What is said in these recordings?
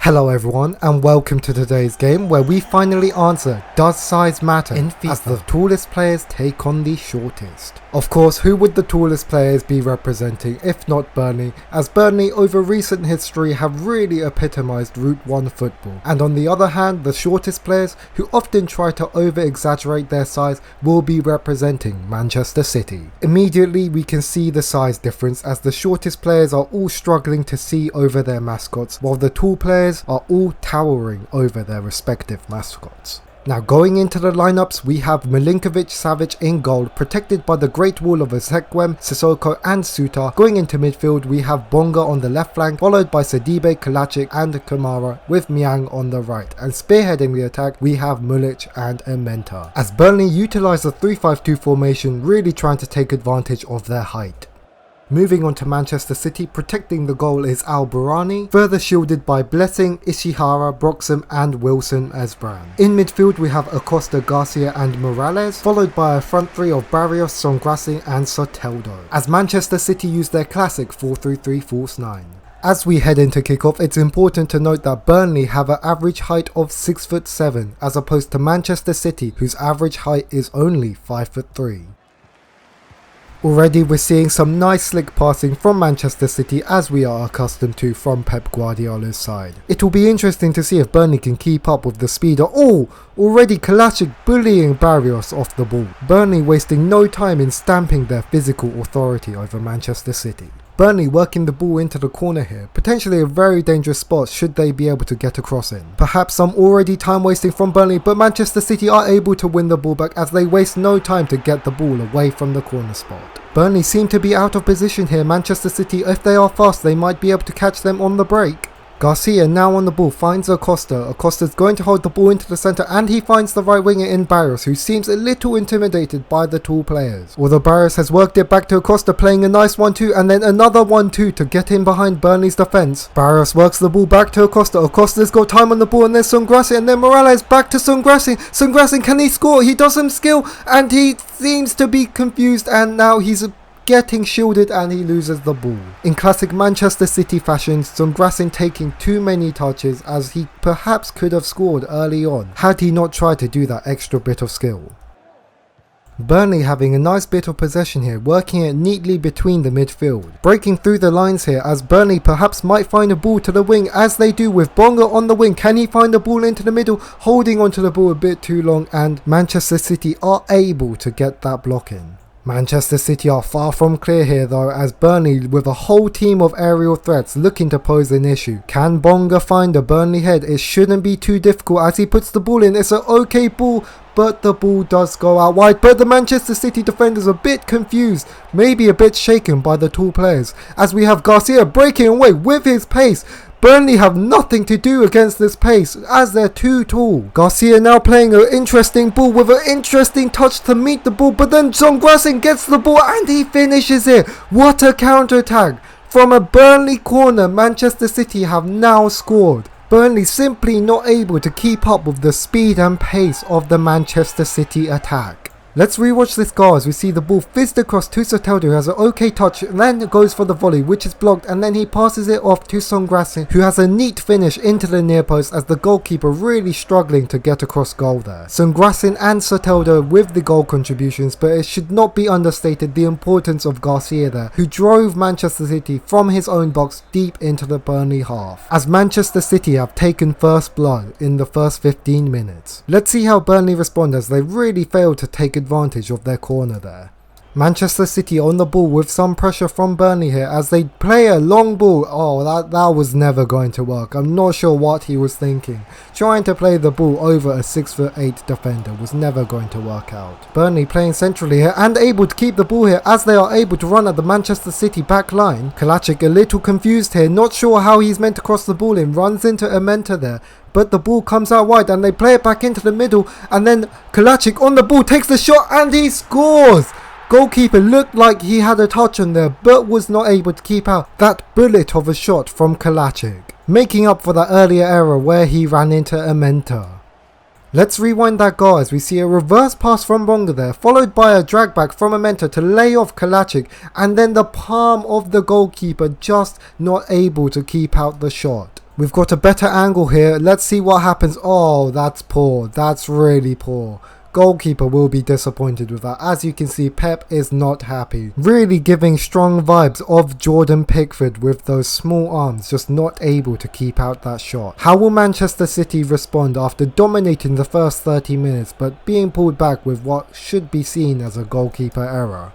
Hello everyone and welcome to today's game where we finally answer, does size matter in FIFA as the tallest players take on the shortest. Of course, who would the tallest players be representing if not Burnley, as Burnley over recent history have really epitomised Route 1 football, and on the other hand the shortest players, who often try to over exaggerate their size, will be representing Manchester City. Immediately we can see the size difference as the shortest players are all struggling to see over their mascots, while the tall players are all towering over their respective mascots. Now going into the lineups, we have Milinkovic-Savic in goal, protected by the Great Wall of Ezekwem, Sissoko and Suta. Going into midfield, we have Bonga on the left flank, followed by Sidibe, Kalacic and Kamara, with Miang on the right. And spearheading the attack, we have Mulic and Ementa, as Burnley utilise the 3-5-2 formation, really trying to take advantage of their height. Moving on to Manchester City, protecting the goal is Al-Burani, further shielded by Blessing, Ishihara, Broxham and Wilson as Bran. In midfield we have Acosta, Garcia and Morales, followed by a front three of Barrios, Songrassi and Soteldo, as Manchester City use their classic 4-3-3 false 9. As we head into kickoff, it's important to note that Burnley have an average height of 6'7", as opposed to Manchester City, whose average height is only 5'3". Already we're seeing some nice slick passing from Manchester City, as we are accustomed to from Pep Guardiola's side. It will be interesting to see if Burnley can keep up with the speed. Already Kalacic bullying Barrios off the ball. Burnley wasting no time in stamping their physical authority over Manchester City. Burnley working the ball into the corner here, potentially a very dangerous spot should they be able to get a cross in. Perhaps some already time wasting from Burnley, but Manchester City are able to win the ball back as they waste no time to get the ball away from the corner spot. Burnley seem to be out of position here. Manchester City, if they are fast, they might be able to catch them on the break. Garcia now on the ball finds Acosta. Acosta's going to hold the ball into the centre and he finds the right winger in Barrios, who seems a little intimidated by the tall players. Although Barrios has worked it back to Acosta, playing a nice 1-2 and then another 1-2 to get in behind Burnley's defence. Barrios works the ball back to Acosta. Acosta's got time on the ball and then Songrassi and then Morales back to Songrassi. Songrassi, can he score? He does some skill and he seems to be confused and now he's getting shielded and he loses the ball. In classic Manchester City fashion, Songrassi taking too many touches as he perhaps could have scored early on had he not tried to do that extra bit of skill. Burnley having a nice bit of possession here, working it neatly between the midfield. Breaking through the lines here as Burnley perhaps might find a ball to the wing, as they do with Bonga on the wing. Can he find a ball into the middle? Holding onto the ball a bit too long and Manchester City are able to get that block in. Manchester City are far from clear here though, as Burnley with a whole team of aerial threats looking to pose an issue. Can Bonga find a Burnley head? It shouldn't be too difficult as he puts the ball in. It's an okay ball, but the ball does go out wide. But the Manchester City defenders are a bit confused, maybe a bit shaken by the tall players, as we have Garcia breaking away with his pace. Burnley have nothing to do against this pace as they're too tall. Garcia now playing an interesting ball with an interesting touch to meet the ball, but then Songrassi gets the ball and he finishes it. What a counter-attack. From a Burnley corner, Manchester City have now scored. Burnley simply not able to keep up with the speed and pace of the Manchester City attack. Let's rewatch this goal as we see the ball fizzed across to Soteldo, who has an okay touch, and then goes for the volley, which is blocked, and then he passes it off to Songrassi, who has a neat finish into the near post as the goalkeeper really struggling to get across goal there. Songrassi and Soteldo with the goal contributions, but it should not be understated the importance of Garcia there, who drove Manchester City from his own box deep into the Burnley half, as Manchester City have taken first blood in the first 15 minutes. Let's see how Burnley respond as they really failed to take advantage of their corner there. Manchester City on the ball with some pressure from Burnley here as they play a long ball. That was never going to work. I'm not sure what he was thinking. Trying to play the ball over a 6'8" defender was never going to work out. Burnley playing centrally here and able to keep the ball here as they are able to run at the Manchester City back line. Kalacic a little confused here, not sure how he's meant to cross the ball in, runs into Ementa there. But the ball comes out wide and they play it back into the middle, and then Kalacic on the ball takes the shot and he scores! Goalkeeper looked like he had a touch on there but was not able to keep out that bullet of a shot from Kalacic, making up for that earlier error where he ran into Ementa. Let's rewind that goal as we see a reverse pass from Bonga there, followed by a drag back from Ementa to lay off Kalacic, and then the palm of the goalkeeper just not able to keep out the shot. We've got a better angle here. Let's see what happens. Oh, that's poor. That's really poor. Goalkeeper will be disappointed with that. As you can see, Pep is not happy. Really giving strong vibes of Jordan Pickford with those small arms, just not able to keep out that shot. How will Manchester City respond after dominating the first 30 minutes but being pulled back with what should be seen as a goalkeeper error?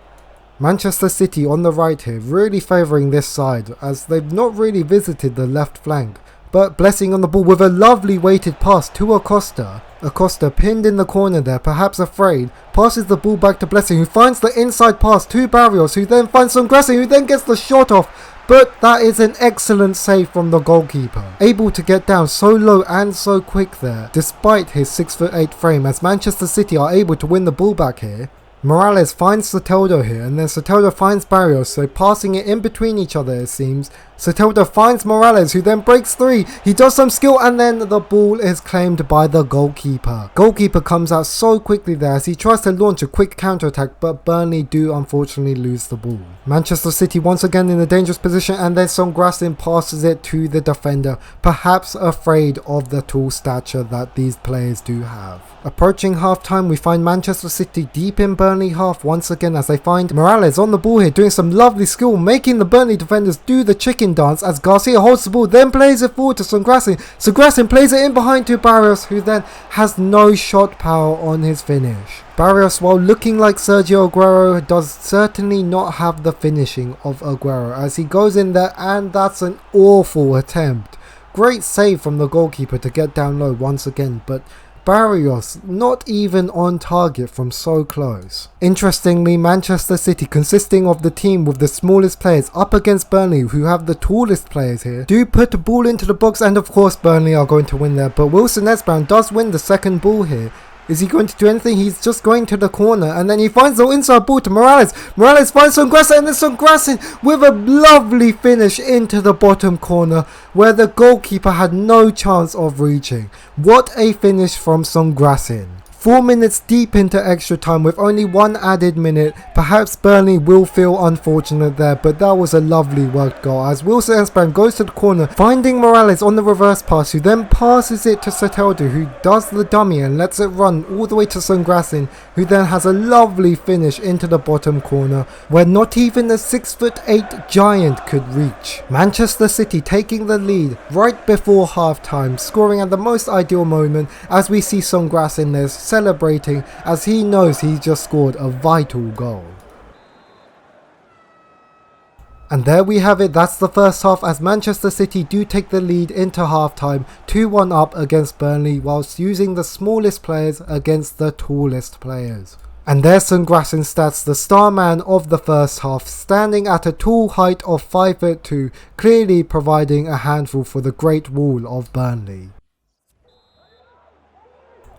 Manchester City on the right here, really favouring this side as they've not really visited the left flank. But Blessing on the ball with a lovely weighted pass to Acosta. Acosta pinned in the corner there, perhaps afraid, passes the ball back to Blessing, who finds the inside pass to Barrios, who then finds Songrassi, who then gets the shot off. But that is an excellent save from the goalkeeper. Able to get down so low and so quick there, despite his 6'8" frame, as Manchester City are able to win the ball back here. Morales finds Soteldo here, and then Soteldo finds Barrios, so passing it in between each other it seems. Soteldo finds Morales, who then breaks three. He does some skill, and then the ball is claimed by the goalkeeper. Goalkeeper comes out so quickly there as he tries to launch a quick counter-attack, but Burnley do unfortunately lose the ball. Manchester City once again in a dangerous position, and then Songrassin passes it to the defender, perhaps afraid of the tall stature that these players do have. Approaching half-time, we find Manchester City deep in Burnley half once again as they find Morales on the ball here doing some lovely skill, making the Burnley defenders do the chicken dance as Garcia holds the ball, then plays it forward to Songrassin. Songrassin plays it in behind to Barrios, who then has no shot power on his finish. Barrios, while looking like Sergio Aguero, does certainly not have the finishing of Aguero as he goes in there, and that's an awful attempt. Great save from the goalkeeper to get down low once again, but Barrios not even on target from so close. Interestingly, Manchester City, consisting of the team with the smallest players up against Burnley, who have the tallest players here, do put a ball into the box, and of course Burnley are going to win there, but Wilson Esbrown does win the second ball here. Is he going to do anything? He's just going to the corner, and then he finds the inside ball to Morales. Morales finds Songrassin, and then Songrassin with a lovely finish into the bottom corner where the goalkeeper had no chance of reaching. What a finish from Songrassin. 4 minutes deep into extra time with only one added minute. Perhaps Burnley will feel unfortunate there, but that was a lovely worked goal as Wilson Esbrown goes to the corner, finding Morales on the reverse pass, who then passes it to Soteldo, who does the dummy and lets it run all the way to Songrassin, who then has a lovely finish into the bottom corner where not even a 6'8" giant could reach. Manchester City taking the lead right before half time, scoring at the most ideal moment as we see Songrassin there celebrating as he knows he just scored a vital goal. And there we have it, that's the first half as Manchester City do take the lead into half-time, 2-1 up against Burnley whilst using the smallest players against the tallest players. And there's Songrassin's stats, the star man of the first half, standing at a tall height of 5'2", clearly providing a handful for the Great Wall of Burnley.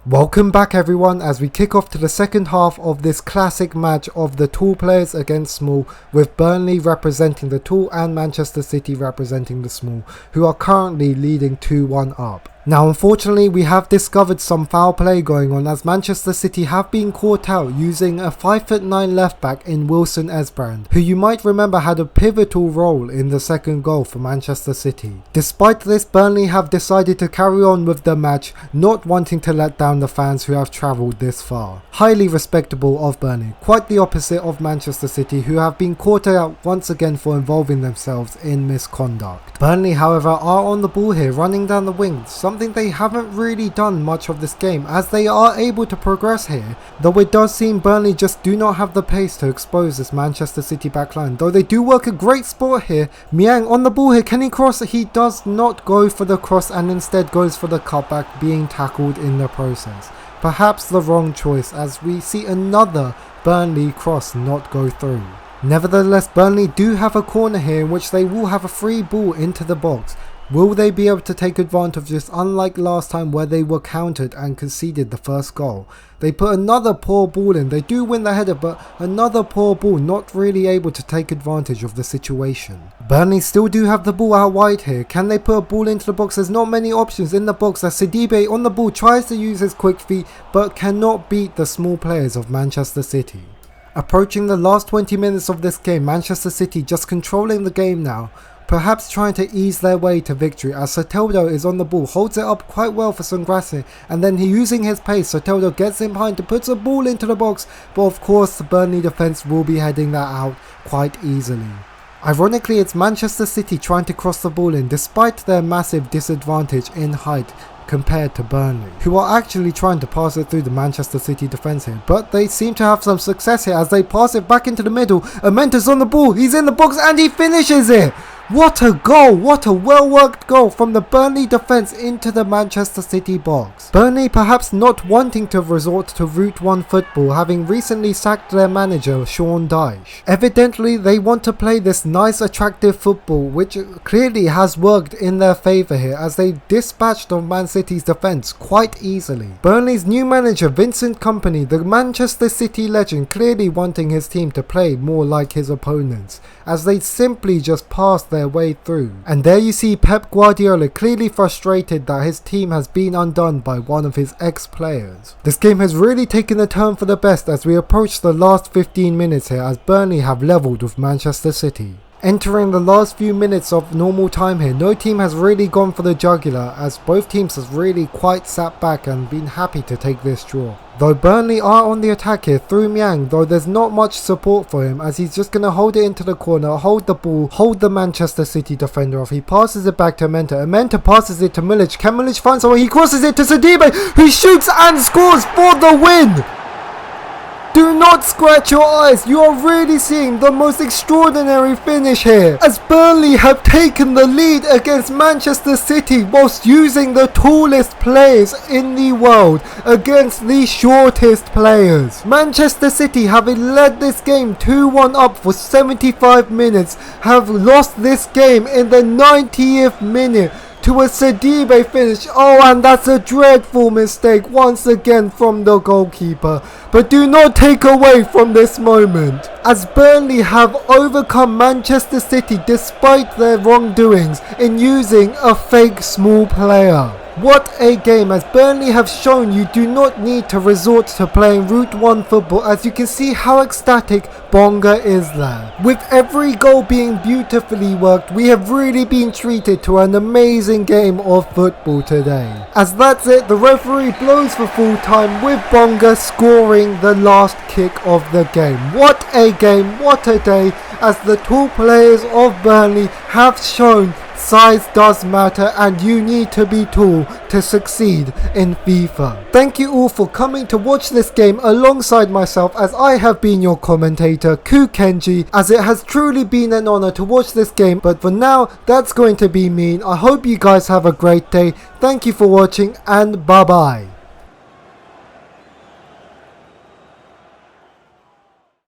Welcome back everyone as we kick off to the second half of this classic match of the tall players against small, with Burnley representing the tall and Manchester City representing the small, who are currently leading 2-1 up. Now unfortunately we have discovered some foul play going on as Manchester City have been caught out using a 5'9" left back in Wilson Esbrown, who you might remember had a pivotal role in the second goal for Manchester City. Despite this, Burnley have decided to carry on with the match, not wanting to let down the fans who have travelled this far. Highly respectable of Burnley, quite the opposite of Manchester City, who have been caught out once again for involving themselves in misconduct. Burnley however are on the ball here, running down the wings, something they haven't really done much of this game as they are able to progress here, though it does seem Burnley just do not have the pace to expose this Manchester City backline, though they do work a great spot here. Miang on the ball here, can he cross? He does not go for the cross and instead goes for the cutback, being tackled in the process. Perhaps the wrong choice as we see another Burnley cross not go through. Nevertheless, Burnley do have a corner here in which they will have a free ball into the box. Will they be able to take advantage of this, unlike last time where they were countered and conceded the first goal? They put another poor ball in, they do win the header, but another poor ball, not really able to take advantage of the situation. Burnley still do have the ball out wide here. Can they put a ball into the box? There's not many options in the box as Sidibe on the ball tries to use his quick feet but cannot beat the small players of Manchester City. Approaching the last 20 minutes of this game, Manchester City just controlling the game now. perhaps trying to ease their way to victory as Soteldo is on the ball, holds it up quite well for Sungrassi, and then using his pace, Soteldo gets in behind to put the ball into the box, but of course the Burnley defence will be heading that out quite easily. Ironically, it's Manchester City trying to cross the ball in despite their massive disadvantage in height compared to Burnley, who are actually trying to pass it through the Manchester City defence here, but they seem to have some success here as they pass it back into the middle. Amenta's on the ball, he's in the box and he finishes it! What a goal! What a well worked goal from the Burnley defence into the Manchester City box. Burnley perhaps not wanting to resort to Route 1 football, having recently sacked their manager Sean Dyche. Evidently they want to play this nice attractive football, which clearly has worked in their favour here as they dispatched of Man City's defence quite easily. Burnley's new manager Vincent Kompany, the Manchester City legend, clearly wanting his team to play more like his opponents as they simply just passed their way through. And there you see Pep Guardiola clearly frustrated that his team has been undone by one of his ex-players. This game has really taken a turn for the best as we approach the last 15 minutes here as Burnley have levelled with Manchester City. Entering the last few minutes of normal time here, no team has really gone for the jugular as both teams have really quite sat back and been happy to take this draw. Though Burnley are on the attack here through Myang, though there's not much support for him as he's just going to hold it into the corner, hold the ball, hold the Manchester City defender off. He passes it back to Amenta. Amenta passes it to Milic. Can Milic find someone? He crosses it to Sidibe, who shoots and scores for the win! Do not scratch your eyes, you are really seeing the most extraordinary finish here as Burnley have taken the lead against Manchester City whilst using the tallest players in the world against the shortest players. Manchester City, having led this game 2-1 up for 75 minutes, have lost this game in the 90th minute to a Sidibe finish. Oh, and that's a dreadful mistake once again from the goalkeeper. But do not take away from this moment, as Burnley have overcome Manchester City despite their wrongdoings in using a fake small player. What a game, as Burnley have shown you do not need to resort to playing Route 1 football, as you can see how ecstatic Bonga is there. With every goal being beautifully worked, we have really been treated to an amazing game of football today. As that's it, the referee blows for full time with Bonga scoring the last kick of the game. What a game, what a day, as the tall players of Burnley have shown size does matter and you need to be tall to succeed in FIFA. Thank you all for coming to watch this game alongside myself, as I have been your commentator KooKenji, as it has truly been an honor to watch this game. But for now, that's going to be me. I hope you guys have a great day. Thank you for watching and bye bye.